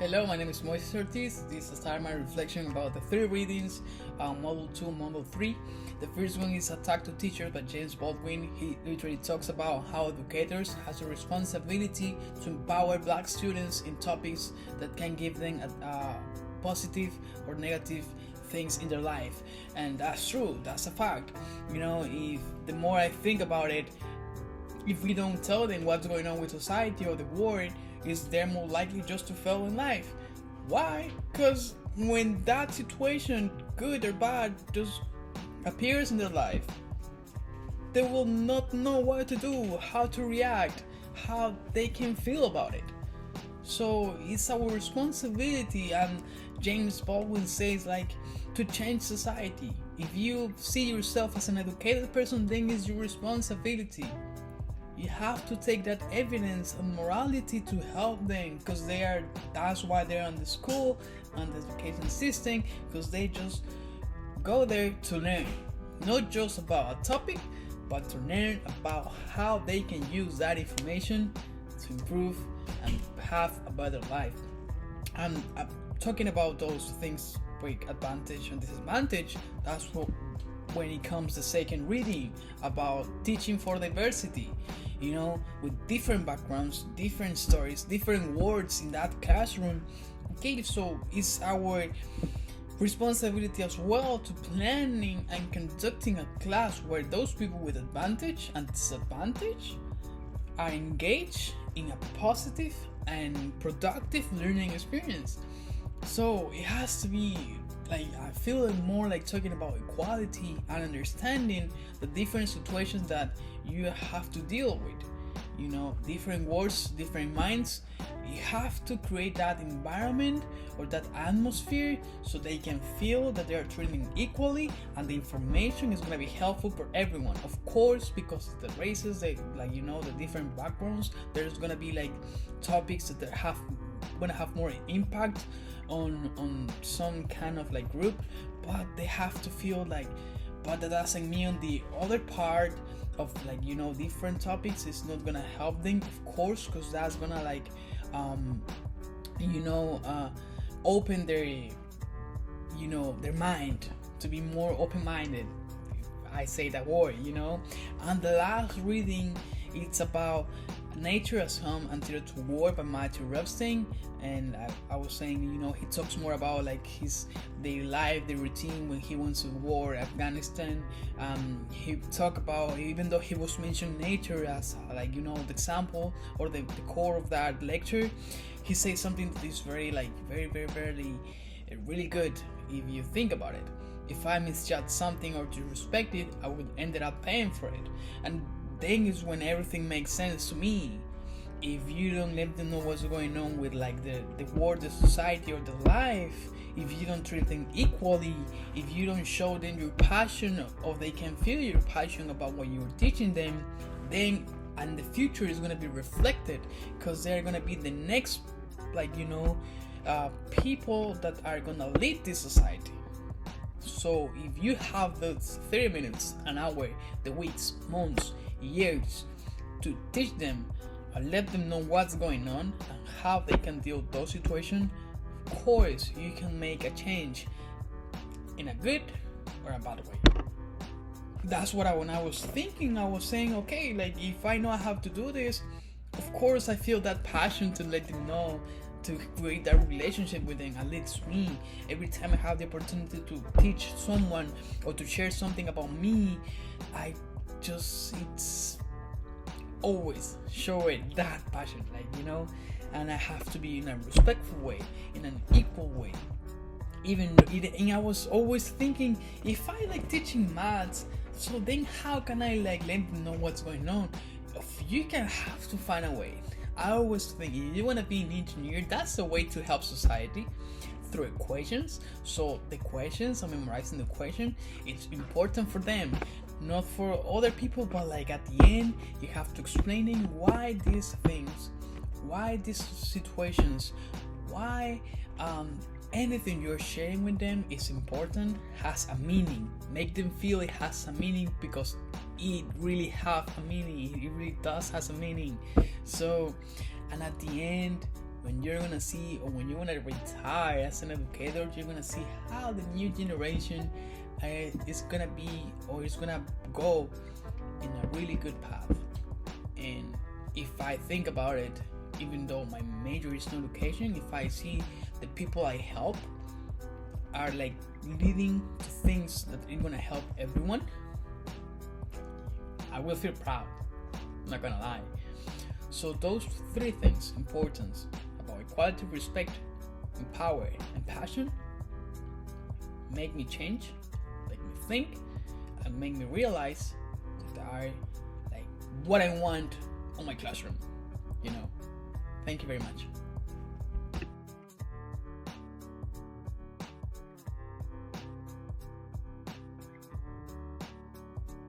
Hello, my name is Moises Ortiz. This is my reflection about the three readings, Model 2, Model 3. The first one is Attack to Teachers by James Baldwin. He literally talks about how educators has a responsibility to empower black students in topics that can give them positive or negative things in their life. And that's true, that's a fact. If the more I think about it, if we don't tell them what's going on with society or the world, is they're more likely just to fail in life. Why? Because when that situation, good or bad, just appears in their life, they will not know what to do, how to react, how they can feel about it. So it's our responsibility, and James Baldwin says to change society. If you see yourself as an educated person, then it's your responsibility. You have to take that evidence and morality to help them, because that's why they're on the school and the education system, because they just go there to learn, not just about a topic, but to learn about how they can use that information to improve and have a better life. And I'm talking about those things with advantage and disadvantage. That's when it comes to second reading about teaching for diversity, with different backgrounds, different stories, different words in that classroom. Okay, so it's our responsibility as well to planning and conducting a class where those people with advantage and disadvantage are engaged in a positive and productive learning experience. So it has to be I feel more like talking about equality and understanding the different situations that you have to deal with. Different words, different minds. You have to create that environment or that atmosphere so they can feel that they are treated equally, and the information is going to be helpful for everyone. Of course, because the races, the different backgrounds, there's going to be topics that going to have more impact on some kind of group, but they have to feel but that doesn't mean the other part of different topics is not gonna help them, of course, because that's gonna open their their mind to be more open-minded, if I say that word. And the last reading, it's about Nature as Home Antidote to War by Matthew Epstein. And I was saying, he talks more about his daily life, the routine when he went to war, Afghanistan. He talked about, even though he was mentioning nature as the example or the core of that lecture, he says something that is very really good if you think about it. If I misjudge something or disrespect it, I would end up paying for it. And then is when everything makes sense to me. If you don't let them know what's going on with the world, the society, or the life, if you don't treat them equally, if you don't show them your passion, or they can feel your passion about what you're teaching them, then and the future is going to be reflected, because they're going to be the next people that are going to lead this society. So if you have those 30 minutes, an hour, the weeks, months, years to teach them and let them know what's going on and how they can deal with those situations, of course you can make a change in a good or a bad way. That's what when I was thinking, I was saying, okay, if I know I have to do this, of course I feel that passion to let them know, to create that relationship with them. At least me, every time I have the opportunity to teach someone or to share something about me, it's always show it that passion, and I have to be in a respectful way, in an equal way. And I was always thinking, if I teaching maths, so then how can I let them know what's going on? You can have to find a way. I always think if you want to be an engineer, that's the way to help society, through equations. So the equations, I'm memorizing the equation, it's important for them, not for other people, but at the end you have to explain them why these things, why these situations, why anything you're sharing with them is important, has a meaning. Make them feel it has a meaning, because it really have a meaning. It really does has a meaning. So, and at the end, when you're gonna see, or when you're gonna retire as an educator, you're gonna see how the new generation is gonna be, or is gonna go in a really good path. And if I think about it, even though my major is not education, if I see the people I help are like leading to things that are gonna help everyone, I will feel proud. I'm not gonna lie. So those three things, importance about equality, respect, and power, and passion, make me change, make me think, and make me realize that I like what I want on my classroom. Thank you very much.